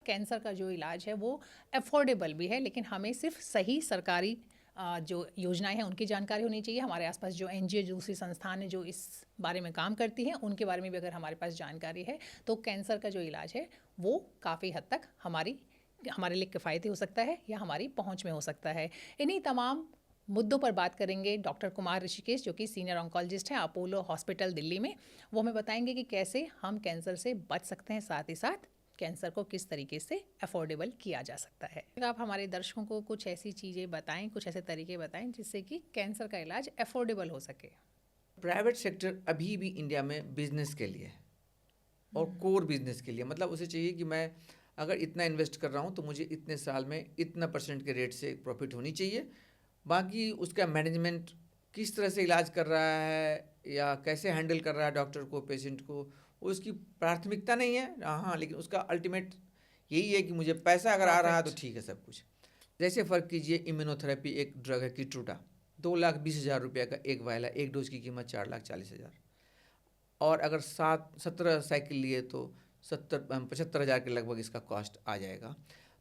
Cancer का जो इलाज है वो अफोर्डेबल भी है, लेकिन हमें सिर्फ सही सरकारी जो योजनाएं हैं उनकी जानकारी होनी चाहिए। हमारे आसपास जो एनजीओ, दूसरी संस्थान है जो इस बारे में काम करती हैं, उनके बारे में भी अगर हमारे पास जानकारी है तो कैंसर का जो इलाज है वो काफ़ी हद तक हमारे लिए किफ़ायती हो सकता है या हमारी पहुंच में हो सकता है। इन्हीं तमाम मुद्दों पर बात करेंगे डॉक्टर कुमार ऋषिकेश, जो कि सीनियर ऑन्कोलॉजिस्ट हैं अपोलो हॉस्पिटल दिल्ली में। वो हमें बताएंगे कि कैसे हम कैंसर से बच सकते हैं, साथ ही साथ कैंसर को किस तरीके से अफोर्डेबल किया जा सकता है। आप हमारे दर्शकों को कुछ ऐसी चीज़ें बताएं, कुछ ऐसे तरीके बताएं जिससे कि कैंसर का इलाज अफोर्डेबल हो सके। प्राइवेट सेक्टर अभी भी इंडिया में बिजनेस के लिए है और कोर बिजनेस के लिए, मतलब उसे चाहिए कि मैं अगर इतना इन्वेस्ट कर रहा हूँ तो मुझे इतने साल में इतना % के रेट से प्रॉफिट होनी चाहिए। बाकी उसका मैनेजमेंट किस तरह से इलाज कर रहा है या कैसे हैंडल कर रहा है डॉक्टर को, पेशेंट को, वो उसकी प्राथमिकता नहीं है। हाँ, लेकिन उसका अल्टीमेट यही है कि मुझे पैसा अगर आ रहा है तो ठीक है सब कुछ। जैसे फ़र्क कीजिए, इम्यूनोथेरेपी एक ड्रग है कीट्रूटा, 2,20,000 रुपये का एक वायल है, एक डोज की कीमत 4,40,000। और अगर 17 साइकिल लिए तो 75,000 के लगभग इसका कॉस्ट आ जाएगा।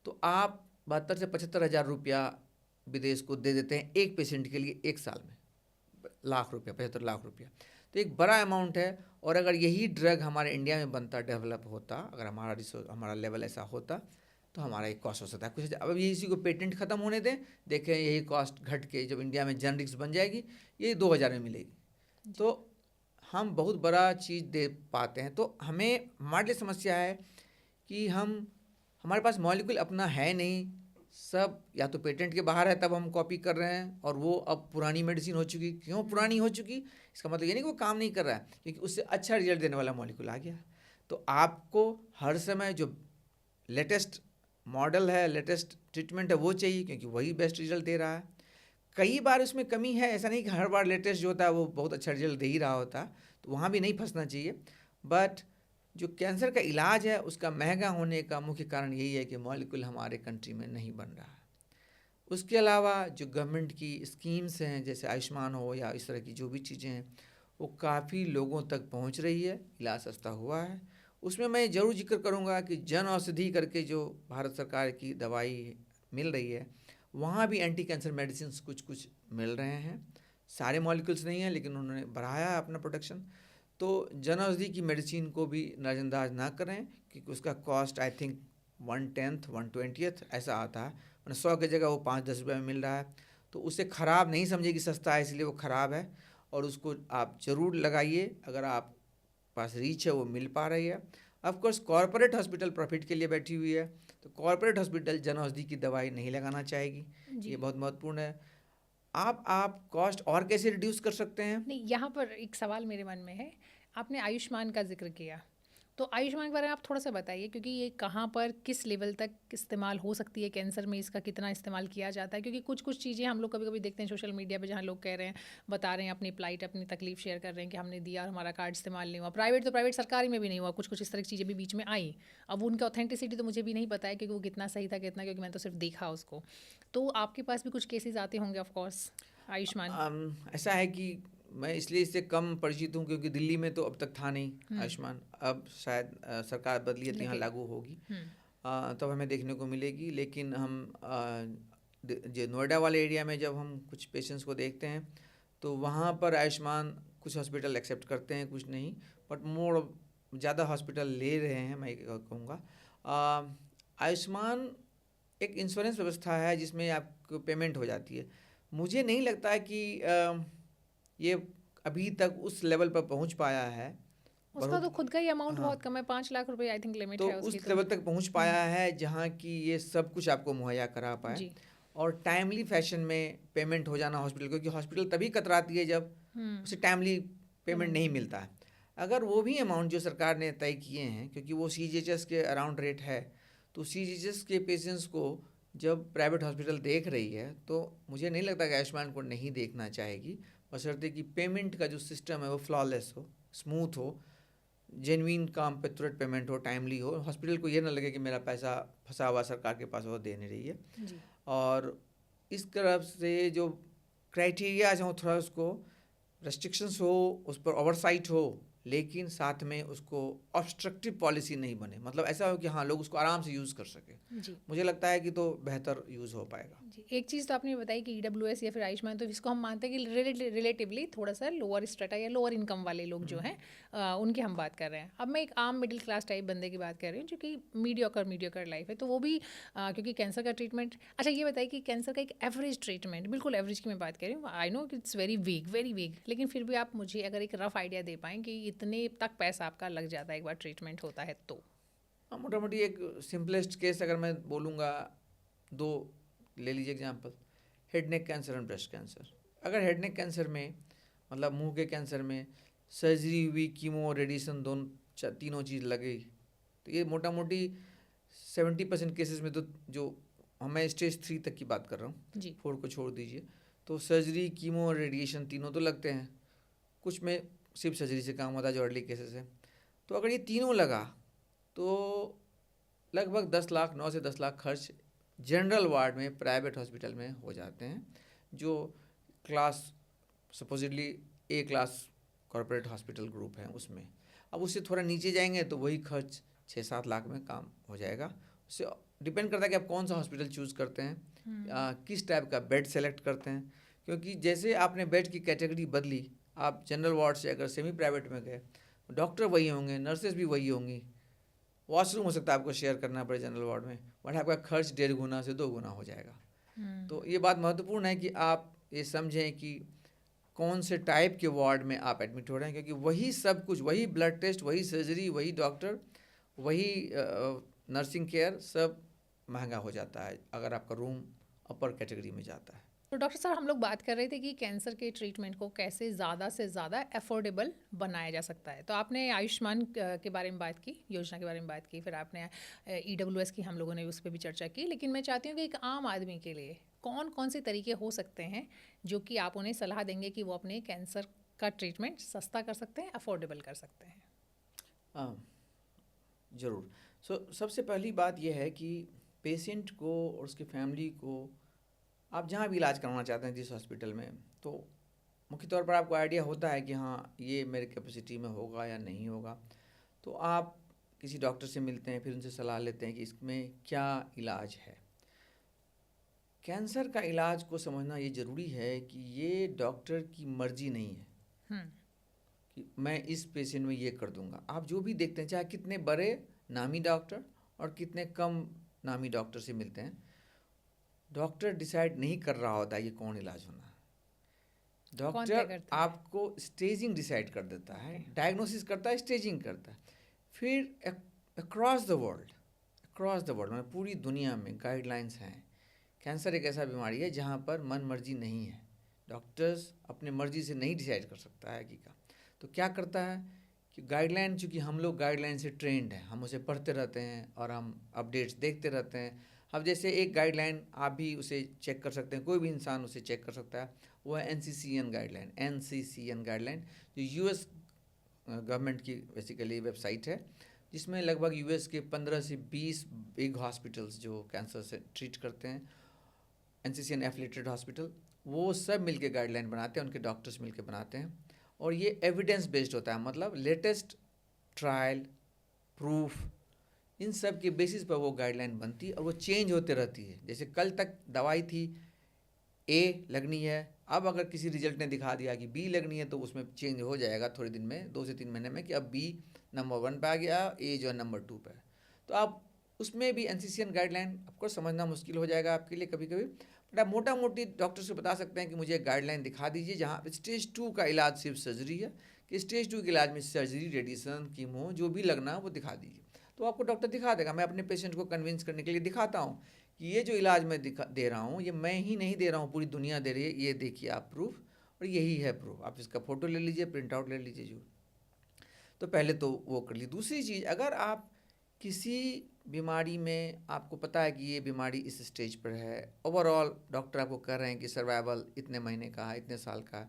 तो आप 72 से 75,000 रुपया विदेश को दे देते हैं एक पेशेंट के लिए एक साल में, लाख रुपया, 75 लाख रुपया। तो एक बड़ा अमाउंट है। और अगर यही ड्रग हमारे इंडिया में बनता, डेवलप होता, अगर हमारा लेवल ऐसा होता तो हमारा एक कॉस्ट हो सकता है कुछ। अब ये इसी को पेटेंट ख़त्म होने दें, देखें यही कॉस्ट घट के जब इंडिया में जेनरिक्स बन जाएगी, ये 2,000 में मिलेगी। तो हम बहुत बड़ा चीज़ दे पाते हैं। तो हमारे लिए समस्या है कि हमारे पास मॉलिक्यूल अपना है नहीं, सब या तो पेटेंट के बाहर है तब हम कॉपी कर रहे हैं, और वो अब पुरानी मेडिसिन हो चुकी। क्यों पुरानी हो चुकी? इसका मतलब ये नहीं कि वो काम नहीं कर रहा है, क्योंकि उससे अच्छा रिजल्ट देने वाला मॉलिक्यूल आ गया। तो आपको हर समय जो लेटेस्ट मॉडल है, लेटेस्ट ट्रीटमेंट है, वो चाहिए, क्योंकि वही बेस्ट रिजल्ट दे रहा है। कई बार उसमें कमी है, ऐसा नहीं कि हर बार लेटेस्ट जो होता है वो बहुत अच्छा रिजल्ट दे ही रहा होता, तो वहाँ भी नहीं फंसना चाहिए। बट जो कैंसर का इलाज है उसका महंगा होने का मुख्य कारण यही है कि मॉलिक्यूल हमारे कंट्री में नहीं बन रहा है। उसके अलावा जो गवर्नमेंट की स्कीम्स हैं, जैसे आयुष्मान हो या इस तरह की जो भी चीज़ें हैं, वो काफ़ी लोगों तक पहुंच रही है, इलाज सस्ता हुआ है। उसमें मैं ज़रूर जिक्र करूंगा कि जन औषधि करके जो भारत सरकार की दवाई मिल रही है, वहाँ भी एंटी कैंसर मेडिसिन कुछ कुछ मिल रहे हैं। सारे मॉलिक्यूल्स नहीं हैं, लेकिन उन्होंने बढ़ाया है अपना प्रोडक्शन। तो जन औषधि की मेडिसिन को भी नज़रअंदाज ना करें, क्योंकि उसका कॉस्ट आई थिंक 1/10 1/20 ऐसा आता है। मैंने 100 की जगह वो 5-10 रुपये में मिल रहा है। तो उसे ख़राब नहीं समझिए कि सस्ता है इसलिए वो ख़राब है, और उसको आप ज़रूर लगाइए अगर आप पास रीच है, वो मिल पा रही है। ऑफकोर्स कॉर्पोरेट हॉस्पिटल प्रॉफिट के लिए बैठी हुई है, तो कॉर्पोरेट हॉस्पिटल जन औषधि की दवाई नहीं लगाना चाहेगी, ये बहुत महत्वपूर्ण है। आप कॉस्ट और कैसे रिड्यूस कर सकते हैं? नहीं, यहाँ पर एक सवाल मेरे मन में है। आपने आयुष्मान का जिक्र किया, तो आयुष्मान के बारे में आप थोड़ा सा बताइए, क्योंकि ये कहाँ पर किस लेवल तक इस्तेमाल हो सकती है कैंसर में, इसका कितना इस्तेमाल किया जाता है? क्योंकि कुछ कुछ चीज़ें हम लोग कभी कभी देखते हैं सोशल मीडिया पे, जहाँ लोग कह रहे हैं, बता रहे हैं अपनी प्लाइट, अपनी तकलीफ शेयर कर रहे हैं कि हमने दिया और हमारा कार्ड इस्तेमाल नहीं हुआ। प्राइवेट तो प्राइवेट, सरकारी में भी नहीं हुआ, कुछ कुछ इस तरह की चीज़ें भी बीच में आई। अब उनका ऑथेंटिसिटी तो मुझे भी नहीं पता है कि वो कितना सही था कितना, क्योंकि मैंने तो सिर्फ देखा उसको। तो आपके पास भी कुछ केसेस आते होंगे ऑफकोर्स आयुष्मान। ऐसा है कि मैं इसलिए इससे कम परिचित हूँ क्योंकि दिल्ली में तो अब तक था नहीं आयुष्मान। अब शायद सरकार बदली है तो यहाँ लागू होगी, तब हमें देखने को मिलेगी। लेकिन हम जो नोएडा वाले एरिया में जब हम कुछ पेशेंट्स को देखते हैं तो वहाँ पर आयुष्मान कुछ हॉस्पिटल एक्सेप्ट करते हैं, कुछ नहीं, बट मोर ज़्यादा हॉस्पिटल ले रहे हैं, मैं कहूँगा। आयुष्मान एक इंश्योरेंस व्यवस्था है जिसमें आपको पेमेंट हो जाती है। मुझे नहीं लगता है कि ये अभी तक उस लेवल पर पहुंच पाया है। उसका तो खुद का ही अमाउंट हाँ, बहुत कम है, 5 लाख रुपए आई थिंक लिमिट तो है उसकी। उस तो लेवल तक पहुंच पाया है जहां कि ये सब कुछ आपको मुहैया करा पाए, जी। और टाइमली फैशन में पेमेंट हो जाना हॉस्पिटल, क्योंकि हॉस्पिटल तभी कतराती है जब उसे टाइमली पेमेंट नहीं मिलता है। अगर वो भी अमाउंट जो सरकार ने तय किए हैं, क्योंकि वो CGHS के अराउंड रेट है, तो CGHS के पेशेंट्स को जब प्राइवेट हॉस्पिटल देख रही है तो मुझे नहीं लगता कि आयुष्मान को नहीं देखना चाहेगी, बशर्ते कि पेमेंट का जो सिस्टम है वो फ्लॉलेस हो, स्मूथ हो, जेन्युइन काम पे तुरंत पेमेंट हो, टाइमली हो। हॉस्पिटल को ये ना लगे कि मेरा पैसा फंसा हुआ सरकार के पास, वो दे नहीं रही है। जी। और इस तरफ से जो क्राइटेरियाज हों, थोड़ा उसको रेस्ट्रिक्शंस हो, उस पर ओवरसाइट हो, लेकिन साथ में उसको ऑब्स्ट्रक्टिव पॉलिसी नहीं बने, मतलब ऐसा हो कि हाँ लोग उसको आराम से यूज़ कर सके। जी मुझे लगता है कि तो बेहतर यूज़ हो पाएगा। जी, एक चीज़ तो आपने बताई कि ईडब्ल्यूएस या फिर आयुष्मान, तो इसको हम मानते हैं कि रिलेटिवली थोड़ा सा लोअर स्ट्रेटा या लोअर इनकम वाले लोग जो हैं उनकी हम बात कर रहे हैं। अब मैं एक आम मिडिल क्लास टाइप बंदे की बात कर रही हूँ जो कि मीडियोकर लाइफ है, तो वो भी क्योंकि कैंसर का ट्रीटमेंट, अच्छा ये बताइए कि कैंसर का एक एवरेज ट्रीटमेंट, बिल्कुल एवरेज की मैं बात कर रही हूँ, आई नो कि इट्स वेरी वीक, लेकिन फिर भी आप मुझे अगर एक रफ आइडिया दे पाएँ कि इतने तक पैसा आपका लग जाता है एक बार ट्रीटमेंट होता है तो? हाँ, मोटा मोटी एक सिंपलेस्ट केस अगर मैं बोलूँगा, दो ले लीजिए example, head neck cancer and breast cancer. अगर हेड नेक कैंसर में, मतलब मुंह के कैंसर में सर्जरी हुई, कीमो रेडिएशन दोनों तीनों चीज़ लगी, तो ये मोटा मोटी 70% केसेस में, तो जो मैं स्टेज 3 तक की बात कर रहा हूँ, जी 4 को छोड़ दीजिए, तो सर्जरी कीमो और रेडिएशन तीनों तो लगते हैं। कुछ में सिर्फ सर्जरी से काम होता है जो अर्ली केसेस है। तो अगर ये तीनों लगा तो लगभग 10 लाख, 9 से 10 लाख खर्च जनरल वार्ड में प्राइवेट हॉस्पिटल में हो जाते हैं, जो क्लास सपोजिटली ए क्लास कॉरपोरेट हॉस्पिटल ग्रुप है उसमें। अब उससे थोड़ा नीचे जाएंगे तो वही खर्च 6-7 लाख में काम हो जाएगा। उससे डिपेंड करता है कि आप कौन सा हॉस्पिटल चूज़ करते हैं, किस टाइप का बेड सेलेक्ट करते हैं, क्योंकि जैसे आपने बेड की कैटेगरी बदली, आप जनरल वार्ड से अगर सेमी प्राइवेट में गए, डॉक्टर वही होंगे, नर्सेज भी वही होंगी, वॉशरूम हो सकता है आपको शेयर करना पड़े जनरल वार्ड में, बट आपका खर्च 1.5 गुना से 2 गुना हो जाएगा। तो ये बात महत्वपूर्ण है कि आप ये समझें कि कौन से टाइप के वार्ड में आप एडमिट हो रहे हैं, क्योंकि वही सब कुछ, वही ब्लड टेस्ट, वही सर्जरी, वही डॉक्टर, वही नर्सिंग केयर सब महंगा हो जाता है अगर आपका रूम अपर कैटेगरी में जाता है। तो डॉक्टर साहब, हम लोग बात कर रहे थे कि कैंसर के ट्रीटमेंट को कैसे ज़्यादा से ज़्यादा अफोर्डेबल बनाया जा सकता है। तो आपने आयुष्मान के बारे में बात की, योजना के बारे में बात की, फिर आपने ईडब्ल्यूएस की हम लोगों ने उस पर भी चर्चा की, लेकिन मैं चाहती हूँ कि एक आम आदमी के लिए कौन कौन से तरीके हो सकते हैं जो कि आप उन्हें सलाह देंगे कि वो अपने कैंसर का ट्रीटमेंट सस्ता कर सकते हैं, अफोर्डेबल कर सकते हैं? ज़रूर। सबसे पहली बात यह है कि पेशेंट को और उसकी फैमिली को, आप जहाँ भी इलाज करवाना चाहते हैं जिस हॉस्पिटल में, तो मुख्य तौर पर आपको आइडिया होता है कि हाँ ये मेरे कैपेसिटी में होगा या नहीं होगा। तो आप किसी डॉक्टर से मिलते हैं, फिर उनसे सलाह लेते हैं कि इसमें क्या इलाज है। कैंसर का इलाज को समझना ये ज़रूरी है कि ये डॉक्टर की मर्जी नहीं है कि मैं इस पेशेंट में ये कर दूंगा। आप जो भी देखते हैं, चाहे कितने बड़े नामी डॉक्टर और कितने कम नामी डॉक्टर से मिलते हैं, डॉक्टर डिसाइड नहीं कर रहा होता है ये कौन इलाज होना है। डॉक्टर आपको स्टेजिंग डिसाइड कर देता है, डायग्नोसिस करता है, स्टेजिंग करता है। फिर अक्रॉस द वर्ल्ड मतलब पूरी दुनिया में गाइडलाइंस हैं। कैंसर एक ऐसा बीमारी है जहाँ पर मन मर्जी नहीं है, डॉक्टर्स अपने मर्जी से नहीं डिसाइड कर सकता है हकीका। तो क्या करता है कि गाइडलाइन, चूँकि हम लोग गाइडलाइन से ट्रेंड हैं, हम उसे पढ़ते रहते हैं और हम अपडेट्स देखते रहते हैं। अब जैसे एक गाइडलाइन आप भी उसे चेक कर सकते हैं, कोई भी इंसान उसे चेक कर सकता है, वो है NCCN गाइडलाइन, जो US गवर्नमेंट की बेसिकली वेबसाइट है, जिसमें लगभग US के 15 से 20 बिग हॉस्पिटल्स जो कैंसर से ट्रीट करते हैं, NCCN एफिलिएटेड हॉस्पिटल, वो सब मिलके गाइडलाइन बनाते हैं, उनके डॉक्टर्स मिलके बनाते हैं। और ये एविडेंस बेस्ड होता है, मतलब लेटेस्ट ट्रायल, प्रूफ, इन सब के बेसिस पर वो गाइडलाइन बनती है और वो चेंज होते रहती है। जैसे कल तक दवाई थी A लगनी है, अब अगर किसी रिजल्ट ने दिखा दिया कि B लगनी है तो उसमें चेंज हो जाएगा थोड़े दिन में, 2 से 3 महीने में, कि अब B नंबर 1 पे आ गया, A जो है नंबर 2 पे। तो आप उसमें भी NCCN गाइडलाइन आपको समझना मुश्किल हो जाएगा आपके लिए कभी कभी, बट आप मोटा मोटी डॉक्टर से बता सकते हैं कि मुझे एक गाइडलाइन दिखा दीजिए जहाँ स्टेज 2 का इलाज सिर्फ सर्जरी है, कि स्टेज 2 के इलाज में सर्जरी, रेडिएशन, कीमो जो भी लगना है वो दिखा दीजिए। तो आपको डॉक्टर दिखा देगा। मैं अपने पेशेंट को कन्विंस करने के लिए दिखाता हूँ कि ये जो इलाज मैं दे रहा हूँ, ये मैं ही नहीं दे रहा हूँ, पूरी दुनिया दे रही है, ये देखिए आप प्रूफ, और यही है प्रूफ, आप इसका फ़ोटो ले लीजिए, प्रिंट आउट ले लीजिए जो। तो पहले तो वो कर ली। दूसरी चीज़, अगर आप किसी बीमारी में आपको पता है कि ये बीमारी इस स्टेज पर है, ओवरऑल डॉक्टर आपको कह रहे हैं कि सर्वाइवल इतने महीने का है, इतने साल का है,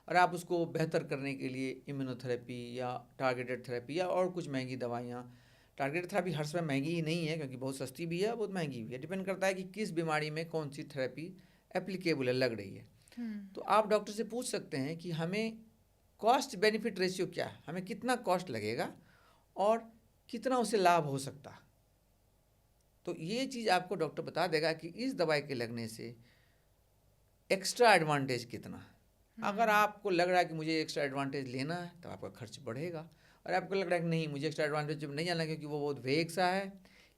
और आप उसको बेहतर करने के लिए इम्यूनोथेरेपी या टारगेटेड थेरेपी या और कुछ महंगी दवाइयाँ, टारगेटेड थेरेपी हर समय महंगी ही नहीं है, क्योंकि बहुत सस्ती भी है, बहुत महंगी भी है, डिपेंड करता है कि किस बीमारी में कौन सी थेरेपी एप्लीकेबल है, लग रही है। तो आप डॉक्टर से पूछ सकते हैं कि हमें कॉस्ट बेनिफिट रेशियो क्या है, हमें कितना कॉस्ट लगेगा और कितना उसे लाभ हो सकता। तो ये चीज़ आपको डॉक्टर बता देगा कि इस दवाई के लगने से एक्स्ट्रा एडवांटेज कितना। अगर आपको लग रहा है कि मुझे एक्स्ट्रा एडवांटेज लेना है तो आपका खर्च बढ़ेगा, और आपको लग रहा है कि नहीं मुझे एक्स्ट्रा एडवांटेज नहीं जाना क्योंकि वो बहुत वेग सा है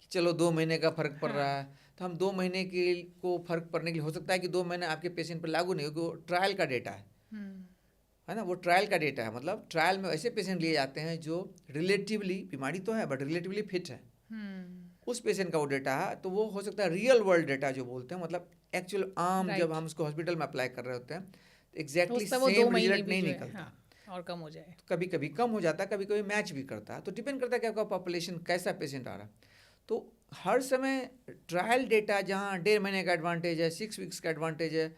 कि चलो 2 महीने का फ़र्क पड़ रहा है, तो हम 2 महीने के को फ़र्क पड़ने के लिए हो सकता है कि 2 महीने आपके पेशेंट पर लागू नहीं हो, क्योंकि वो ट्रायल का डेटा है ना, वो ट्रायल का डेटा है। मतलब ट्रायल में ऐसे पेशेंट लिए जाते हैं जो रिलेटिवली, बीमारी तो है बट रिलेटिवली फिट है, उस पेशेंट का वो डेटा है। तो वो हो सकता है रियल वर्ल्ड डेटा जो बोलते हैं, मतलब एक्चुअल आम जब हम उसको हॉस्पिटल में अप्लाई कर रहे होते हैं तो एग्जैक्टली सेम रिजल्ट नहीं निकलता, और कम हो जाए, कभी कभी कम हो जाता है, कभी कभी मैच भी करता है। तो डिपेंड करता है कि आपका पॉपुलेशन कैसा पेशेंट आ रहा है। तो हर समय ट्रायल डेटा जहाँ 1.5 महीने का एडवांटेज है, 6 वीक्स का एडवांटेज है,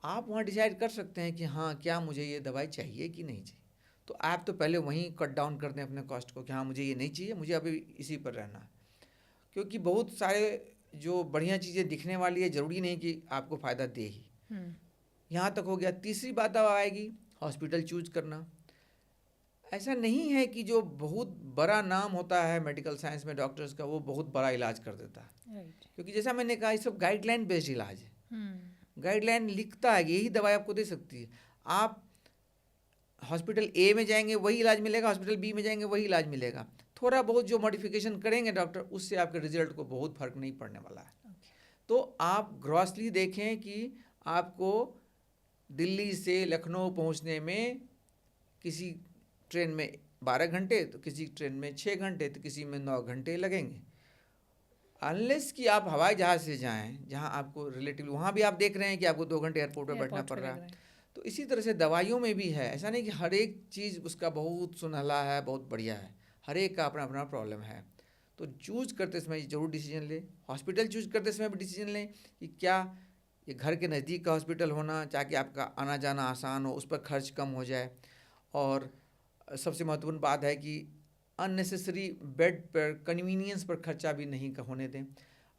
आप वहाँ डिसाइड कर सकते हैं कि हाँ क्या मुझे ये दवाई चाहिए कि नहीं चाहिए। तो आप तो पहले वहीं कट डाउन कर दें अपने कॉस्ट को कि हाँ मुझे ये नहीं चाहिए, मुझे अभी इसी पर रहना है। क्योंकि बहुत सारे जो बढ़िया चीज़ें दिखने वाली है ज़रूरी नहीं कि आपको फ़ायदा दे ही। यहाँ तक हो गया। तीसरी बात अब आएगी हॉस्पिटल चूज करना। ऐसा नहीं है कि जो बहुत बड़ा नाम होता है मेडिकल साइंस में डॉक्टर्स का वो बहुत बड़ा इलाज कर देता है, क्योंकि जैसा मैंने कहा ये सब गाइडलाइन बेस्ड इलाज है। गाइडलाइन लिखता है यही दवाई आपको दे सकती है। आप हॉस्पिटल ए में जाएंगे वही इलाज मिलेगा, हॉस्पिटल बी में जाएंगे वही इलाज मिलेगा। थोड़ा बहुत जो मॉडिफिकेशन करेंगे डॉक्टर, उससे आपके रिजल्ट को बहुत फर्क नहीं पड़ने वाला है। तो आप ग्रॉसली देखें कि आपको दिल्ली से लखनऊ पहुंचने में किसी ट्रेन में 12 घंटे, तो किसी ट्रेन में 6 घंटे, तो किसी में 9 घंटे लगेंगे। अनलेस कि आप हवाई जहाज़ से जाएं जहां आपको रिलेटिवली वहां भी आप देख रहे हैं कि आपको 2 घंटे एयरपोर्ट पर बैठना पड़ रहा है। तो इसी तरह से दवाइयों में भी है, ऐसा नहीं कि हर एक चीज़ उसका बहुत सुनहला है, बहुत बढ़िया है। हर एक का अपना अपना प्रॉब्लम है। तो चूज करते समय ज़रूर डिसीजन लें। हॉस्पिटल चूज करते समय भी डिसीजन लें कि क्या ये घर के नज़दीक का हॉस्पिटल होना, ताकि आपका आना जाना आसान हो, उस पर खर्च कम हो जाए। और सबसे महत्वपूर्ण बात है कि अननेसेसरी बेड पर, कन्वीनियंस पर खर्चा भी नहीं होने दें।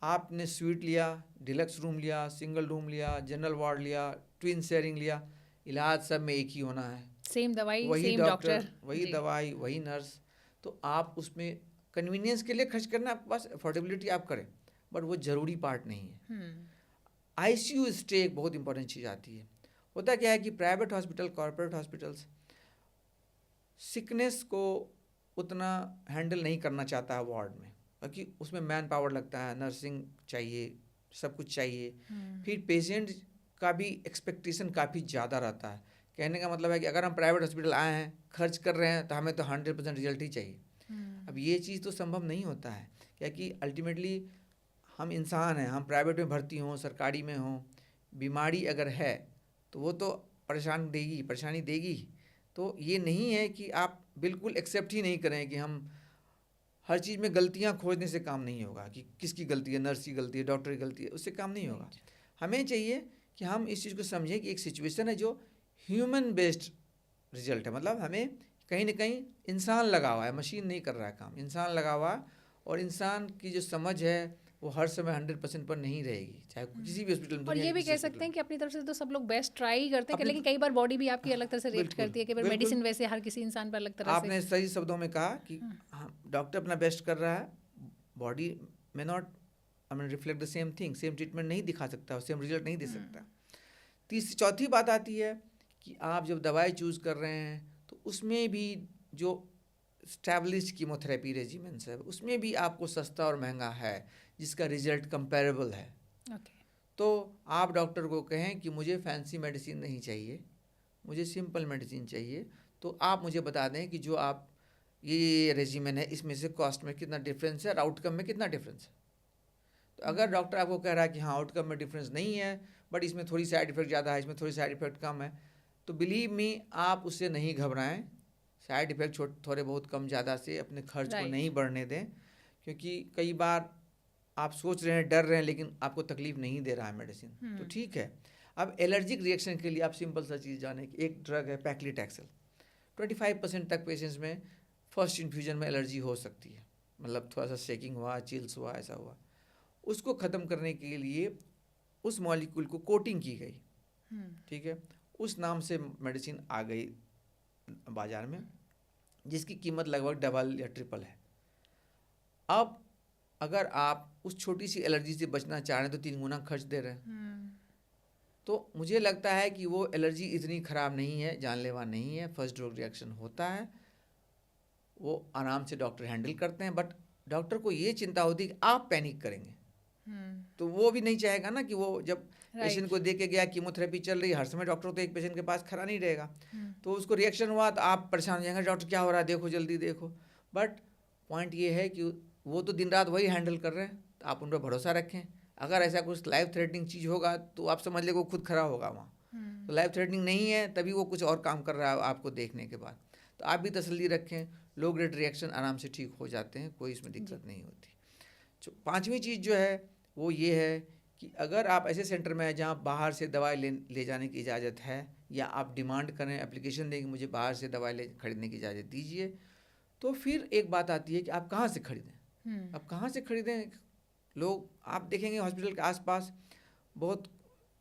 आपने स्वीट लिया, डिलक्स रूम लिया, सिंगल रूम लिया, जनरल वार्ड लिया, ट्विन शेयरिंग लिया, इलाज सब में एक ही होना है, सेम दवाई, वही सेम डॉक्टर, वही दवाई, वही नर्स। तो आप उसमें कन्वीनियंस के लिए खर्च करना आपके पास, अफोर्डेबिलिटी आप करें, बट वो ज़रूरी पार्ट नहीं है। आईसीयू स्टे एक बहुत इंपॉर्टेंट चीज़ आती है। होता क्या है कि private hospital, corporate hospitals sickness को उतना हैंडल नहीं करना चाहता है वार्ड में, क्योंकि उसमें मैन पावर लगता है, नर्सिंग चाहिए, सब कुछ चाहिए। फिर पेशेंट का भी एक्सपेक्टेशन काफ़ी ज़्यादा रहता है। कहने का मतलब है कि अगर हम प्राइवेट हॉस्पिटल आए हैं, खर्च कर रहे हैं, तो हमें तो 100% रिजल्ट ही चाहिए। अब ये चीज़ तो संभव नहीं होता है, क्योंकि अल्टीमेटली हम इंसान हैं। हम प्राइवेट में भर्ती हों, सरकारी में हों, बीमारी अगर है तो वो तो परेशानी देगी। तो ये नहीं है कि आप बिल्कुल एक्सेप्ट ही नहीं करें कि हम हर चीज़ में गलतियां खोजने से काम नहीं होगा कि किसकी गलती है, नर्स की गलती है, डॉक्टर की गलती है, उससे काम नहीं होगा। हमें चाहिए कि हम इस चीज़ को समझें कि एक सिचुएशन है जो ह्यूमन बेस्ड रिजल्ट है। मतलब हमें कहीं ना कहीं इंसान लगा हुआ है, मशीन नहीं कर रहा है काम, इंसान लगा हुआ है। और इंसान की जो समझ है वो हर समय 100% पर नहीं रहेगी, चाहे किसी भी हॉस्पिटल में। और ये भी कह सकते हैं कि अपनी तरफ से तो सब लोग बेस्ट ट्राई करते हैं, लेकिन कई बार बॉडी भी आपकी अलग तरह से रिएक्ट करती है, कई बार मेडिसिन वैसे हर किसी इंसान पर अलग तरह से। आपने सही शब्दों में कहा कि डॉक्टर अपना बेस्ट कर रहा है, बॉडी में not reflect the same thing, same treatment नहीं दिखा सकता, सेम रिजल्ट नहीं दे सकता। चौथी बात आती है कि आप जब दवाई चूज़ कर रहे हैं तो उसमें भी जो स्टैब्लिश्ड कीमोथेरेपी रेजिमेंट्स है उसमें भी आपको सस्ता और महंगा है जिसका रिजल्ट कंपैरेबल है। तो आप डॉक्टर को कहें कि मुझे फैंसी मेडिसिन नहीं चाहिए, मुझे सिंपल मेडिसिन चाहिए, तो आप मुझे बता दें कि जो आप ये रेजिमेन है इसमें से कॉस्ट में कितना डिफरेंस है और आउटकम में कितना डिफरेंस है। तो अगर डॉक्टर आपको कह रहा है कि हाँ आउटकम में डिफरेंस नहीं है बट इसमें थोड़ी साइड इफेक्ट ज़्यादा है, इसमें थोड़ी साइड इफेक्ट कम है, तो बिलीव मी आप उससे नहीं घबराएं। साइड इफेक्ट थोड़े बहुत कम ज़्यादा से अपने खर्च को नहीं बढ़ने दें, क्योंकि कई बार आप सोच रहे हैं, डर रहे हैं, लेकिन आपको तकलीफ नहीं दे रहा है मेडिसिन, तो ठीक है। अब एलर्जिक रिएक्शन के लिए आप सिंपल सा चीज़ जाने की, एक ड्रग है पैक्लिटैक्सेल। 25% तक पेशेंट्स में फर्स्ट इन्फ्यूजन में एलर्जी हो सकती है, मतलब थोड़ा सा शेकिंग हुआ, चिल्स हुआ, ऐसा हुआ। उसको ख़त्म करने के लिए उस मॉलिक्यूल को कोटिंग की गई, ठीक है, उस नाम से मेडिसिन आ गई बाजार में, जिसकी कीमत लगभग डबल या ट्रिपल है। अब अगर आप उस छोटी सी एलर्जी से बचना चाह रहे हैं तो 3 गुना खर्च दे रहे हैं। तो मुझे लगता है कि वो एलर्जी इतनी ख़राब नहीं है, जानलेवा नहीं है, फर्स्ट ड्रग रिएक्शन होता है, वो आराम से डॉक्टर हैंडल करते हैं। बट डॉक्टर को ये चिंता होती है कि आप पैनिक करेंगे, तो वो भी नहीं चाहेगा ना कि वो जब पेशेंट को दे के गया, कीमोथेरेपी चल रही है, हर समय डॉक्टर तो एक पेशेंट के पास खड़ा नहीं रहेगा, तो उसको रिएक्शन हुआ तो आप परेशान हो जाएंगे, डॉक्टर क्या हो रहा है, देखो जल्दी देखो। बट पॉइंट ये है कि वो तो दिन रात वही हैंडल कर रहे हैं, तो आप उन पर भरोसा रखें। अगर ऐसा कुछ लाइफ थ्रेटनिंग चीज़ होगा तो आप समझ ले वो खुद खड़ा होगा वहाँ। तो लाइफ थ्रेटनिंग नहीं है तभी वो कुछ और काम कर रहा है आपको देखने के बाद, तो आप भी तसल्ली रखें। लो ग्रेड रिएक्शन आराम से ठीक हो जाते हैं, कोई इसमें दिक्कत नहीं होती। तो 5वीं चीज़ जो है वो ये है कि अगर आप ऐसे सेंटर में हैं जहाँ बाहर से दवाई ले जाने की इजाज़त है, या आप डिमांड करें, एप्लीकेशन दें कि मुझे बाहर से दवाई खरीदने की इजाज़त दीजिए, तो फिर एक बात आती है कि आप कहाँ से खरीदें। अब कहाँ से खरीदें, लोग आप देखेंगे हॉस्पिटल के आसपास बहुत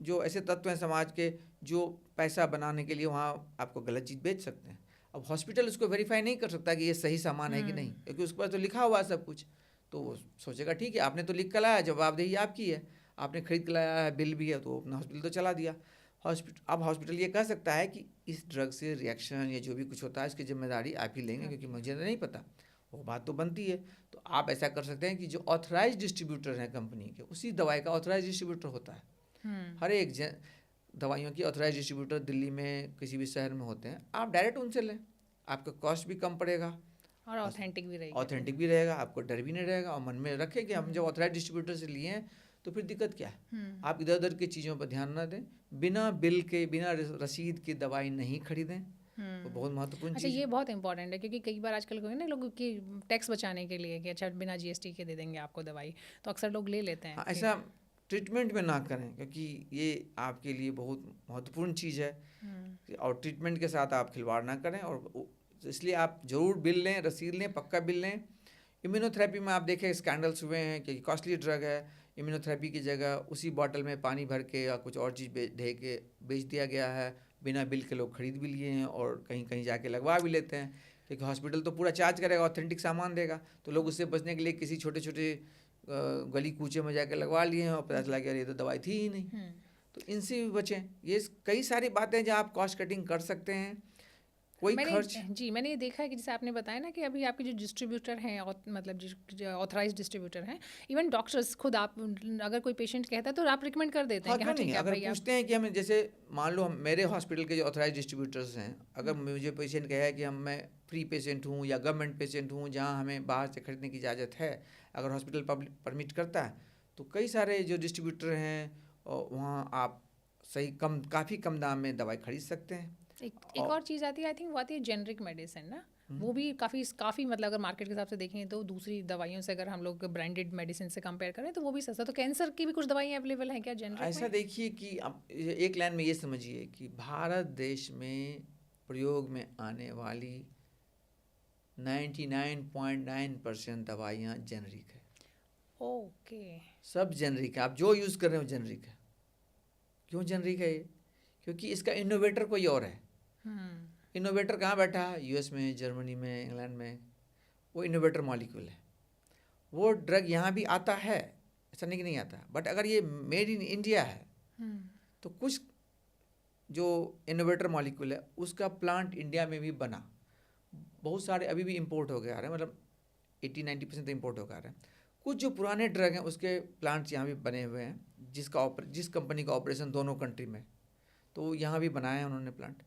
जो ऐसे तत्व हैं समाज के जो पैसा बनाने के लिए वहाँ आपको गलत चीज़ बेच सकते हैं। अब हॉस्पिटल उसको वेरीफाई नहीं कर सकता कि ये सही सामान है कि नहीं, क्योंकि उसके पास तो लिखा हुआ है सब कुछ। तो वो सोचेगा ठीक है आपने तो लिख कर लाया, जवाबदेही आपकी है, आपने खरीद कर लाया है, बिल भी है, तो अपना हॉस्पिटल तो चला दिया। अब हॉस्पिटल ये कह सकता है कि इस ड्रग से रिएक्शन या जो भी कुछ होता है इसकी जिम्मेदारी आप ही लेंगे, क्योंकि मुझे नहीं पता, वो बात तो बनती है। तो आप ऐसा कर सकते हैं कि जो ऑथराइज डिस्ट्रीब्यूटर हैं कंपनी के, उसी दवाई का ऑथराइज डिस्ट्रीब्यूटर होता है। हर एक दवाइयों की ऑथराइज डिस्ट्रीब्यूटर दिल्ली में किसी भी शहर में होते हैं, आप डायरेक्ट उनसे लें, आपका कॉस्ट भी कम पड़ेगा और ऑथेंटिक भी रहेगा, आपको डर भी नहीं रहेगा, और मन में रखें कि हम जब ऑथराइज डिस्ट्रीब्यूटर से लिए हैं तो फिर दिक्कत क्या है। आप इधर उधर की चीज़ों पर ध्यान ना दें, बिना बिल के, बिना रसीद की दवाई नहीं खरीदें, तो बहुत महत्वपूर्ण चीज़। अच्छा, ये बहुत इंपॉर्टेंट है, क्योंकि कई बार आजकल ना लोग की टैक्स बचाने के लिए कि अच्छा बिना जीएसटी के दे देंगे आपको दवाई, तो अक्सर लोग ले लेते हैं। हाँ, ऐसा ट्रीटमेंट में ना करें, क्योंकि ये आपके लिए बहुत महत्वपूर्ण चीज़ है, और ट्रीटमेंट के साथ आप खिलवाड़ ना करें। और इसलिए आप ज़रूर बिल लें, रसीद लें, पक्का बिल लें। इम्यूनोथेरेपी में आप देखें स्कैंडल्स हुए हैं कि कॉस्टली ड्रग है, इम्यूनोथेरेपी की जगह उसी बॉटल में पानी भर के या कुछ और चीज़ दे के बेच दिया गया है, बिना बिल के लोग खरीद भी लिए हैं और कहीं कहीं जाके लगवा भी लेते हैं, क्योंकि हॉस्पिटल तो पूरा चार्ज करेगा, ऑथेंटिक सामान देगा, तो लोग उससे बचने के लिए किसी छोटे छोटे गली कूचे में जाके लगवा लिए हैं और पता चला कि ये तो दवाई थी ही नहीं। तो इनसे भी बचें। ये कई सारी बातें जहाँ आप कॉस्ट कटिंग कर सकते हैं, कोई खर्च। मैंने ये देखा है कि जैसे आपने बताया ना कि अभी आपके जो डिस्ट्रीब्यूटर हैं, मतलब जो ऑथराइज डिस्ट्रीब्यूटर हैं, इवन डॉक्टर्स खुद, आप अगर कोई पेशेंट कहता है तो आप रिकमेंड कर देते हैं कि हाँ ठीक है। अगर पूछते हैं कि हमें, जैसे मान लो मेरे हॉस्पिटल के जो ऑथराइज डिस्ट्रीब्यूटर्स हैं, अगर मुझे पेशेंट कहे है कि मैं फ्री पेशेंट हूँ या गवर्नमेंट पेशेंट हूँ जहाँ हमें बाहर से खरीदने की इजाज़त है, अगर हॉस्पिटल परमिट करता है, तो कई सारे जो डिस्ट्रीब्यूटर हैं वहाँ आप काफ़ी कम दाम में दवाई खरीद सकते हैं। एक और चीज़ आती है, आई थिंक वो आती है जेनरिक मेडिसिन ना, वो भी काफ़ी मतलब अगर मार्केट के हिसाब से देखें तो दूसरी दवाइयों से अगर हम लोग ब्रांडेड मेडिसिन से कंपेयर करें तो वो भी सस्ता। तो कैंसर की भी कुछ दवाइयाँ अवेलेबल हैं क्या जेनरिक में? ऐसा देखिए कि आप एक लाइन में ये समझिए कि भारत देश में प्रयोग में आने वाली 99.9% दवाइयाँ जेनरिक है। ओके, सब जेनरिक है, आप जो यूज़ कर रहे हो जेनरिक है। क्यों जेनरिक है ये? क्योंकि इसका इनोवेटर कोई और है। इनोवेटर कहाँ बैठा है? यूएस में, जर्मनी में, इंग्लैंड में। वो इनोवेटर मॉलिक्यूल है। वो ड्रग यहाँ भी आता है, ऐसा नहीं कि नहीं आता, बट अगर ये मेड इन इंडिया है तो कुछ जो इनोवेटर मॉलिक्यूल है उसका प्लांट इंडिया में भी बना। बहुत सारे अभी भी इंपोर्ट हो गए आ रहे हैं, मतलब 80-90% तो इंपोर्ट हो गए आ रहे हैं। कुछ जो पुराने ड्रग हैं उसके प्लांट्स यहाँ भी बने हुए हैं, जिस कंपनी का ऑपरेशन दोनों कंट्री में, तो यहाँ भी बनाया है उन्होंने plant.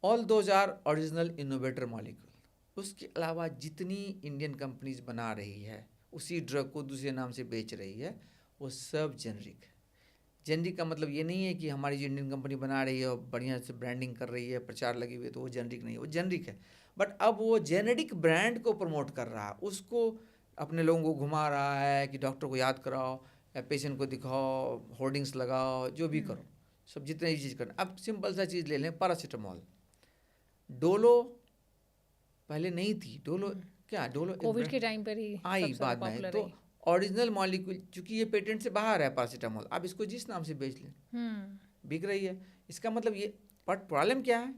All those are original innovator molecule. उसके अलावा जितनी इंडियन कंपनीज बना रही है उसी ड्रग को दूसरे नाम से बेच रही है, वो सब जेनरिक है। जेनरिक का मतलब ये नहीं है कि हमारी जो इंडियन कंपनी बना रही है और बढ़िया से ब्रांडिंग कर रही है, प्रचार लगी हुई है, तो वो जेनरिक नहीं है, वो जेनरिक है। बट अब वो जेनेरिक ब्रांड को प्रमोट कर रहा है, उसको अपने लोगों को घुमा रहा है कि डॉक्टर को याद कराओ या पेशेंट को दिखाओ, होर्डिंग्स लगाओ, जो भी करो, सब जितने चीज़ करना। अब सिंपल सा चीज़ ले लें, पैरासीटामोल। डोलो पहले नहीं थी, डोलो क्या, डोलो कोविड के टाइम पर ही आई बाद में, तो ओरिजिनल मॉलिक्यूल, चूंकि ये पेटेंट से बाहर है पैरासीटामोल, आप इसको जिस नाम से बेच लें बिक रही है। इसका मतलब ये, बट प्रॉब्लम क्या है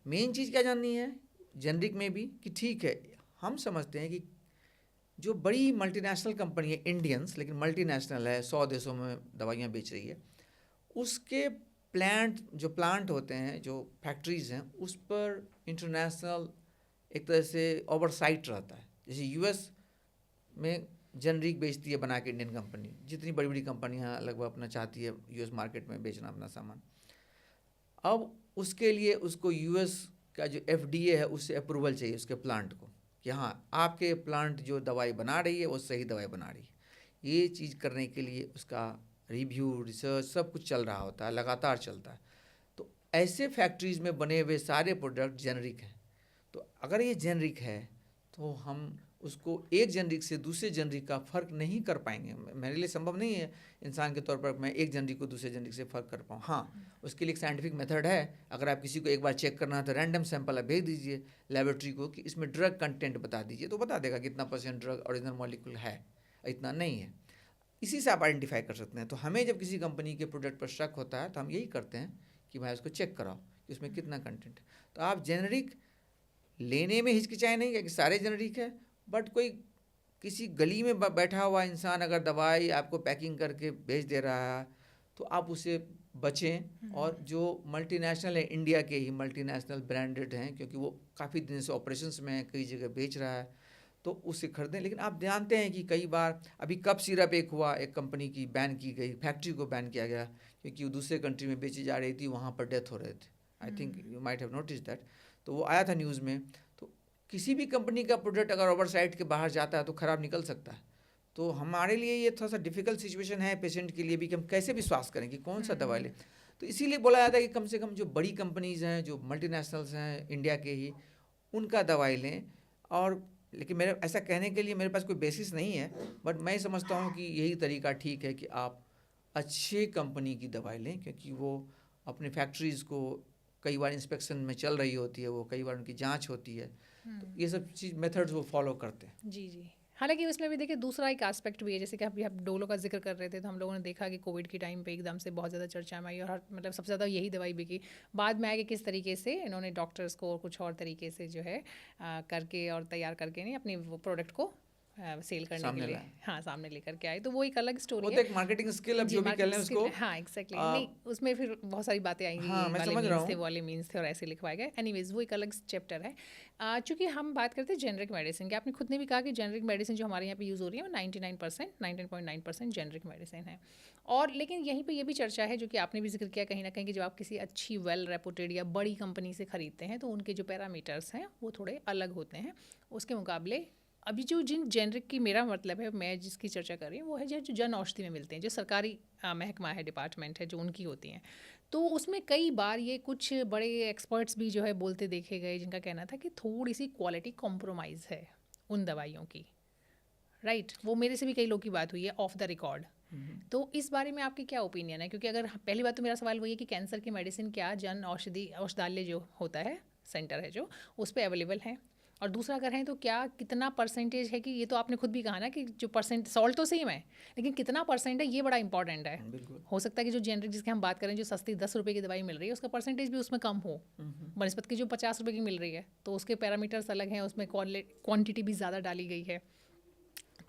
मेन चीज़ क्या जाननी है जेनरिक में भी कि ठीक है, हम समझते हैं कि जो बड़ी मल्टीनेशनल कंपनी है इंडियंस, लेकिन मल्टीनेशनल है, 100 देशों में दवाइयाँ बेच रही है, उसके प्लांट होते हैं, जो फैक्ट्रीज हैं, उस पर इंटरनेशनल एक तरह से ओवरसाइट रहता है। जैसे यूएस में जेनरिक बेचती है बना के इंडियन कंपनी, जितनी बड़ी बड़ी कंपनियां लगभग अपना चाहती है यूएस मार्केट में बेचना अपना सामान। अब उसके लिए उसको यूएस का जो एफडीए है उससे अप्रूवल चाहिए उसके प्लांट को कि हाँ आपके प्लांट जो दवाई बना रही है वो सही दवाई बना रही है। ये चीज़ करने के लिए उसका रिव्यू रिसर्च सब कुछ चल रहा होता है, लगातार चलता है। तो ऐसे फैक्ट्रीज़ में बने हुए सारे प्रोडक्ट जेनरिक हैं। तो अगर ये जेनरिक है तो हम उसको एक जेनरिक से दूसरे जेनरिक का फ़र्क नहीं कर पाएंगे। मेरे लिए संभव नहीं है इंसान के तौर पर मैं एक जेनरिक को दूसरे जेनरिक से फ़र्क कर पाऊँ। हाँ, उसके लिए एक साइंटिफिक मेथड है। अगर आप किसी को एक बार चेक करना है तो रैंडम सैंपल आप भेज दीजिए लेबोरेटरी को कि इसमें ड्रग कंटेंट बता दीजिए, तो बता देगा कितना % ड्रग ओरिजिनल मॉलिक्यूल है, इतना नहीं है। इसी से आप आइडेंटिफाई कर सकते हैं। तो हमें जब किसी कंपनी के प्रोडक्ट पर शक होता है तो हम यही करते हैं कि भाई उसको चेक कराओ कि उसमें कितना कंटेंट है। तो आप जेनरिक लेने में हिचकिचाए नहीं कि सारे जेनरिक है, बट कोई किसी गली में बैठा हुआ इंसान अगर दवाई आपको पैकिंग करके भेज दे रहा है तो आप उसे बचें। और जो मल्टीनेशनल है, इंडिया के ही मल्टीनेशनल ब्रांडेड हैं, क्योंकि वो काफ़ी दिन से ऑपरेशंस में है, कई जगह बेच रहा है, तो उससे खरीदें। लेकिन आप जानते हैं कि कई बार अभी कप सिरप एक हुआ, एक कंपनी की बैन की गई, फैक्ट्री को बैन किया गया क्योंकि वो दूसरे कंट्री में बेची जा रही थी, वहाँ पर डेथ हो रहे थे। I think you might have notice that. तो वो आया था न्यूज़ में। तो किसी भी कंपनी का प्रोडक्ट अगर ओवरसाइट के बाहर जाता है तो ख़राब निकल सकता है। तो हमारे लिए ये थोड़ा सा डिफ़िकल्ट सिचुएशन है पेशेंट के लिए भी कि हम कैसे विश्वास करें कि कौन सा दवा लें। तो इसीलिए बोला जाता है कि कम से कम जो बड़ी कंपनीज़ हैं, जो मल्टीनेशनल्स हैं इंडिया के ही, उनका दवाई लें। और लेकिन मेरे ऐसा कहने के लिए मेरे पास कोई बेसिस नहीं है, बट मैं समझता हूँ कि यही तरीका ठीक है कि आप अच्छे कंपनी की दवाई लें, क्योंकि वो अपने फैक्ट्रीज़ को कई बार इंस्पेक्शन में चल रही होती है, वो कई बार उनकी जांच होती है, तो ये सब चीज़ मेथड्स वो फॉलो करते हैं। जी जी। हालांकि उसमें भी देखिए दूसरा एक एस्पेक्ट भी है, जैसे कि अभी आप डोलो का जिक्र कर रहे थे, तो हम लोगों ने देखा कि कोविड के टाइम पे एकदम से बहुत ज़्यादा चर्चा में आई और मतलब सबसे ज़्यादा यही दवाई बिकी। बाद में आया कि किस तरीके से इन्होंने डॉक्टर्स को और कुछ और तरीके से जो है करके और तैयार करके नहीं अपने वो प्रोडक्ट को सेल करने के सामने लिए लाए। हाँ सामने लेकर के आए, तो वो एक अलग स्टोरी वो तो है। एक मार्केटिंग स्किल, अब जी, जो भी कह मार्केट लें स्किल उसको। हाँ एग्जैक्टली आ, नहीं, उसमें फिर बहुत सारी बातें आएंगी, हाँ, ये मैं वाले समझ रहा मीन्स थे, हूँ। वाले मीन्स थे और ऐसे लिखवाए गए। एनीवेज वो एक अलग चैप्टर है। चूँकि हम बात करते हैं जेनरिक मेडिसिन की, आपने खुद ने भी कहा कि जेनरिक मेडिसिन जो हमारे यहाँ पे यूज़ हो रही है वो 99.9% जेनरिक मेडिसिन है। और लेकिन यहीं पे ये भी चर्चा है, जो कि आपने भी जिक्र किया कहीं ना कहीं, कि जब आप किसी अच्छी वेल रेपुटेड या बड़ी कंपनी से ख़रीदते हैं तो उनके जो पैरामीटर्स हैं वो थोड़े अलग होते हैं उसके मुकाबले। अभी जो जिन जेनरिक की, मेरा मतलब है मैं जिसकी चर्चा कर रही हूँ वो है जो जन औषधि में मिलते हैं, जो सरकारी महकमा है, डिपार्टमेंट है, जो उनकी होती हैं। तो उसमें कई बार ये कुछ बड़े एक्सपर्ट्स भी जो है बोलते देखे गए, जिनका कहना था कि थोड़ी सी क्वालिटी कॉम्प्रोमाइज़ है उन दवाइयों की। राइट, वो मेरे से भी कई लोग की बात हुई है ऑफ द रिकॉर्ड। तो इस बारे में आपकी क्या ओपिनियन है? क्योंकि अगर पहली बात तो मेरा सवाल वही है कि कैंसर की मेडिसिन क्या जन औषधि औषधालय जो होता है, सेंटर है जो, उस पर अवेलेबल है? और दूसरा अगर है तो क्या कितना परसेंटेज है, कि ये तो आपने खुद भी कहा ना कि जो परसेंट सॉल्ट तो सेम है, लेकिन कितना परसेंट है ये बड़ा इंपॉर्टेंट है। बिल्कुल। हो सकता है कि जो जेनरिक जिसके हम बात करें, जो सस्ती 10 रुपये की दवाई मिल रही है, उसका परसेंटेज भी उसमें कम हो बनस्पत की जो 50 रुपये की मिल रही है, तो उसके पैरामीटर्स अलग हैं, उसमें क्वांटिटी भी ज़्यादा डाली गई है।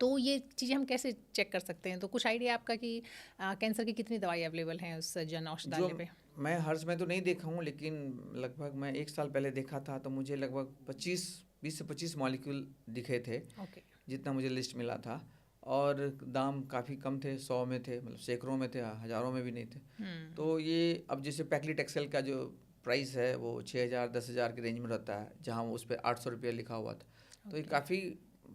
तो ये चीज़ें हम कैसे चेक कर सकते हैं? तो कुछ आइडिया आपका कि कैंसर की कितनी दवाई अवेलेबल हैं उस जन औषधालय जो पे? मैं हर समय तो नहीं देखा हूँ, लेकिन लगभग मैं 1 साल पहले देखा था तो मुझे लगभग 20 से 25 मॉलिक्यूल दिखे थे, ओके। जितना मुझे लिस्ट मिला था। और दाम काफ़ी कम थे, 100 में थे, मतलब सैकड़ों में थे, हज़ारों में भी नहीं थे। तो ये अब जैसे पैक्लिट एक्सेल का जो प्राइस है वो 6,000 10,000 के रेंज में रहता है, जहाँ उस पर 800 रुपये लिखा हुआ था। तो ये काफ़ी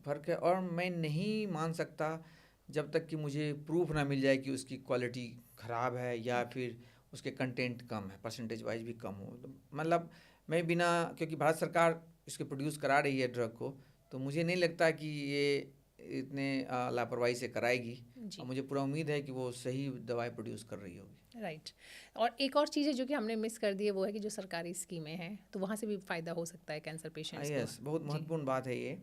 फ़र्क है, और मैं नहीं मान सकता जब तक कि मुझे प्रूफ ना मिल जाए कि उसकी क्वालिटी ख़राब है या फिर उसके कंटेंट कम है, परसेंटेज वाइज भी कम हो। तो मतलब मैं बिना, क्योंकि भारत सरकार इसके प्रोड्यूस करा रही है ड्रग को, तो मुझे नहीं लगता कि ये इतने लापरवाही से कराएगी। और मुझे पूरा उम्मीद है कि वो सही दवाई प्रोड्यूस कर रही होगी। राइट। और एक और चीज़ है जो कि हमने मिस कर दी है, वो है कि जो सरकारी स्कीमें हैं, तो वहाँ से भी फ़ायदा हो सकता है कैंसर पेशेंट्स को। यस, बहुत महत्वपूर्ण बात है ये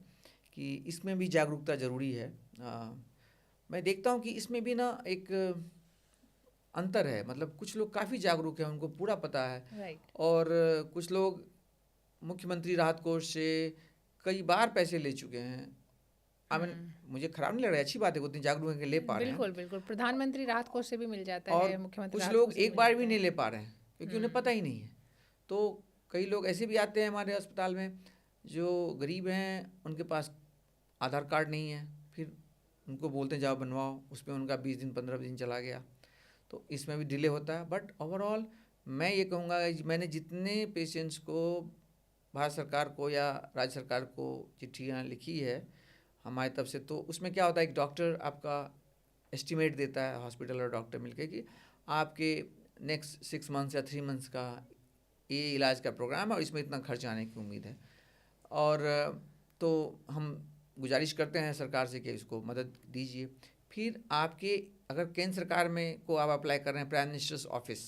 कि इसमें भी जागरूकता ज़रूरी है। मैं देखता हूँ कि इसमें भी ना एक अंतर है। मतलब कुछ लोग काफ़ी जागरूक हैं, उनको पूरा पता है, राइट। और कुछ लोग मुख्यमंत्री राहत कोष से कई बार पैसे ले चुके हैं। आई मीन, मुझे खराब नहीं लग रहा है, अच्छी बात है, उतनी जागरूक हैं कि ले पा रहे हैं। बिल्कुल, बिल्कुल। प्रधानमंत्री राहत कोष से भी मिल जाता और है, मुख्यमंत्री कुछ राहत लोग कोष से भी एक मिल बार जाता भी है। नहीं ले पा रहे हैं क्योंकि उन्हें पता ही नहीं है। तो कई लोग ऐसे भी आते हैं हमारे अस्पताल में जो गरीब हैं, उनके पास आधार कार्ड नहीं है, फिर उनको बोलते हैं जाओ बनवाओ, उसमें उनका 20 दिन 15 दिन चला गया। तो इसमें भी डिले होता है। बट ओवरऑल मैं ये कहूँगा कि मैंने जितने पेशेंट्स को भारत सरकार को या राज्य सरकार को चिट्ठियाँ लिखी है हमारी तरफ से, तो उसमें क्या होता है, एक डॉक्टर आपका एस्टिमेट देता है, हॉस्पिटल और डॉक्टर मिलकर, कि आपके नेक्स्ट 6 मंथ्स या 3 मंथ्स का ये इलाज का प्रोग्राम है और इसमें इतना खर्च आने की उम्मीद है। और तो हम गुजारिश करते हैं सरकार से कि इसको मदद दीजिए। फिर आपके अगर केंद्र सरकार में को आप अप्लाई कर रहे हैं, prime minister's office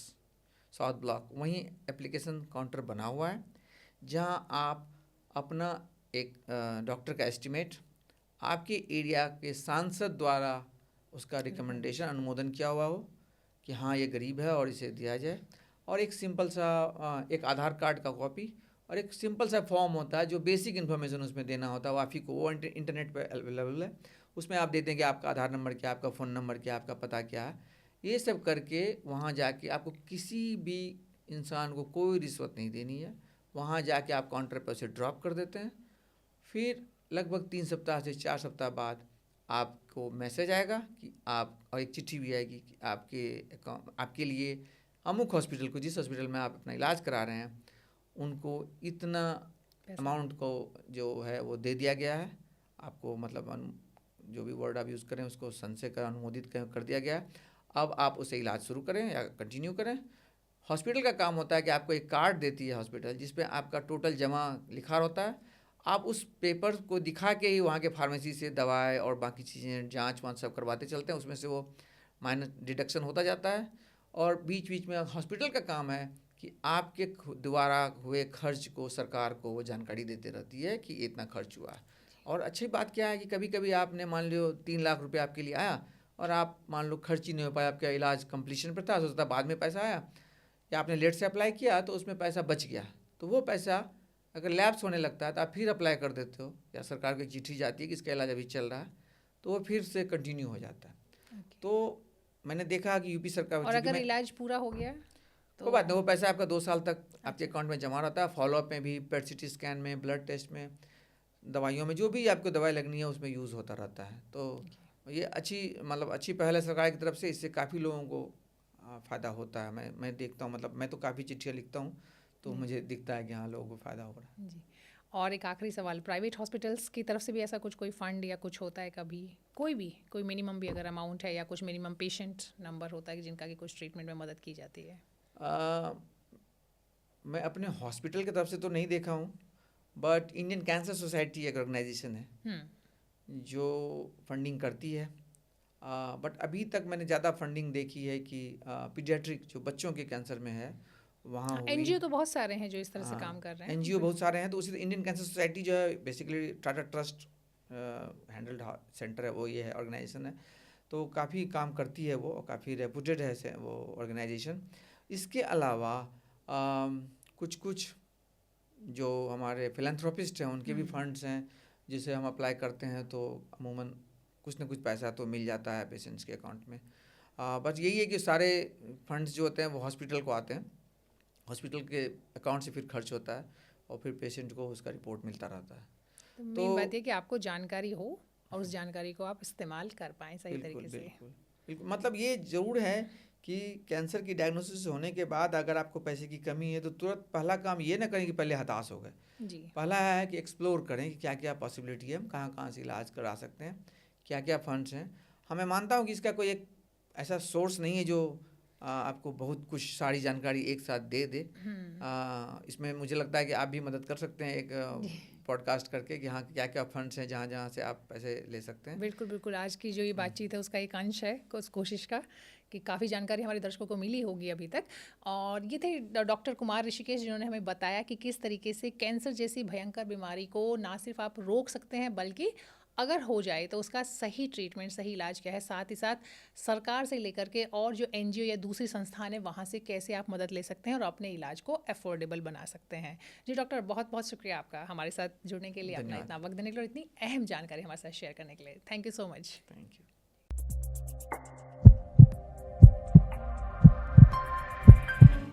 south block, वहीं एप्लीकेशन काउंटर बना हुआ है जहां आप अपना एक डॉक्टर का एस्टिमेट आपके एरिया के सांसद द्वारा उसका रिकमेंडेशन अनुमोदन किया हुआ हो कि हाँ ये गरीब है और इसे दिया जाए, और एक सिंपल सा एक आधार कार्ड का कॉपी और एक सिंपल सा फॉर्म होता है जो बेसिक इन्फॉर्मेशन उसमें देना होता है, वो आप ही को, वो इंटरनेट पर अवेलेबल है। उसमें आप देते हैं कि आपका आधार नंबर क्या, आपका फ़ोन नंबर क्या, आपका पता क्या है। ये सब करके वहाँ जाके आपको किसी भी इंसान को कोई रिश्वत नहीं देनी है। वहाँ जाके आप काउंटर पर उसे ड्रॉप कर देते हैं। फिर लगभग 3 सप्ताह से 4 सप्ताह बाद आपको मैसेज आएगा कि आप, और एक चिट्ठी भी आएगी कि आपके लिए अमुक हॉस्पिटल को, जिस हॉस्पिटल में आप अपना इलाज करा रहे हैं, उनको इतना अमाउंट को जो है वो दे दिया गया है आपको। मतलब जो भी वर्ड आप यूज़ करें उसको संशय कर अनुमोदित कर दिया गया है। अब आप उसे इलाज शुरू करें या कंटिन्यू करें। हॉस्पिटल का काम होता है कि आपको एक कार्ड देती है हॉस्पिटल जिस पे आपका टोटल जमा लिखा होता है। आप उस पेपर को दिखा के ही वहाँ के फार्मेसी से दवाएं और बाकी चीज़ें जांच वाँच सब करवाते चलते हैं, उसमें से वो माइनस डिडक्शन होता जाता है। और बीच बीच में हॉस्पिटल का काम है कि आपके द्वारा हुए खर्च को सरकार को वो जानकारी देते रहती है कि इतना खर्च हुआ है। और अच्छी बात क्या है कि कभी कभी आपने मान लो 3 लाख रुपये आपके लिए आया और आप मान लो खर्च ही नहीं हो पाया, आपका इलाज कंप्लीशन पर था, हो सकता है बाद में पैसा आया, या आपने लेट से अप्लाई किया तो उसमें पैसा बच गया, तो वो पैसा अगर लैप्स होने लगता है तो आप फिर अप्लाई कर देते हो, या सरकार की चिट्ठी जाती है कि इसका इलाज अभी चल रहा है, तो वो फिर से कंटिन्यू हो जाता है। तो मैंने देखा कि यूपी सरकार, और अगर इलाज पूरा हो गया तो कोई बात नहीं, वो पैसा आपका 2 साल तक आपके अकाउंट में जमा रहता है। फॉलोअप में भी, पेट सीटी स्कैन में, ब्लड टेस्ट में, दवाइयों में, जो भी आपको दवाई लगनी है उसमें यूज़ होता रहता है। तो ये अच्छी पहल है सरकार की तरफ से। इससे काफ़ी लोगों को फ़ायदा होता है। मैं देखता हूँ, मतलब मैं तो काफ़ी चिट्ठियाँ लिखता हूँ तो मुझे दिखता है कि हाँ लोगों को फ़ायदा हो रहा है जी। और एक आखिरी सवाल, प्राइवेट हॉस्पिटल्स की तरफ से भी ऐसा कोई फंड या कुछ होता है कभी? कोई मिनिमम भी अगर अमाउंट है या कुछ मिनिमम पेशेंट नंबर होता है कि जिनका कि कुछ ट्रीटमेंट में मदद की जाती है? मैं अपने हॉस्पिटल की तरफ से तो नहीं देखा हूँ, बट इंडियन कैंसर सोसाइटी एक ऑर्गेनाइजेशन है जो फंडिंग करती है। बट अभी तक मैंने ज़्यादा फंडिंग देखी है कि पीडियाट्रिक जो बच्चों के कैंसर में है वहाँ हुई। एनजीओ तो बहुत सारे हैं जो इस तरह से काम कर रहे हैं। एनजीओ बहुत सारे हैं। तो उसी इंडियन कैंसर सोसाइटी जो है basically Tata trust handled centre है, वो ये है, ऑर्गेनाइजेशन है। तो काफ़ी काम करती है वो, काफ़ी रेपुटेड है वो ऑर्गेनाइजेशन। इसके अलावा कुछ जो हमारे फिलैंथ्रोपिस्ट हैं उनके भी फंड्स हैं जिसे हम अप्लाई करते हैं, तो अमूमन कुछ ना कुछ पैसा तो मिल जाता है पेशेंट्स के अकाउंट में। बस यही है कि सारे फंड्स जो होते हैं वो हॉस्पिटल को आते हैं, हॉस्पिटल के अकाउंट से फिर खर्च होता है और फिर पेशेंट को उसका रिपोर्ट मिलता रहता है। तो मेन बात है कि आपको जानकारी हो और उस जानकारी को आप इस्तेमाल कर पाएँ सही तरीके से। बिल्कुल। मतलब ये ज़रूर है कि कैंसर की डायग्नोसिस होने के बाद अगर आपको पैसे की कमी है तो तुरंत पहला काम ये ना करें कि पहले हताश हो गए। जी। पहला है कि एक्सप्लोर करें कि क्या क्या पॉसिबिलिटी है, हम कहाँ कहाँ से इलाज करा सकते हैं, क्या क्या फंड्स हैं। मैं मानता हूँ कि इसका कोई एक ऐसा सोर्स नहीं है जो आपको बहुत कुछ सारी जानकारी एक साथ दे दे। इसमें मुझे लगता है कि आप भी मदद कर सकते हैं एक पॉडकास्ट करके कि हाँ क्या क्या फंड्स हैं जहाँ जहाँ से आप पैसे ले सकते हैं। बिल्कुल बिल्कुल। आज की जो ये बातचीत है उसका एक अंश है उस कोशिश का कि काफ़ी जानकारी हमारे दर्शकों को मिली होगी अभी तक। और ये थे डॉक्टर कुमार ऋषिकेश जिन्होंने हमें बताया कि किस तरीके से कैंसर जैसी भयंकर बीमारी को ना सिर्फ आप रोक सकते हैं बल्कि अगर हो जाए तो उसका सही ट्रीटमेंट, सही इलाज क्या है, साथ ही साथ सरकार से लेकर के और जो एनजीओ या दूसरी संस्थान है वहाँ से कैसे आप मदद ले सकते हैं और अपने इलाज को अफोर्डेबल बना सकते हैं। जी डॉक्टर, बहुत बहुत शुक्रिया आपका हमारे साथ जुड़ने के लिए, अपना धन्यवाद। इतना वक्त देने के लिए और इतनी अहम जानकारी हमारे साथ शेयर करने के लिए। Thank you so much. Thank you.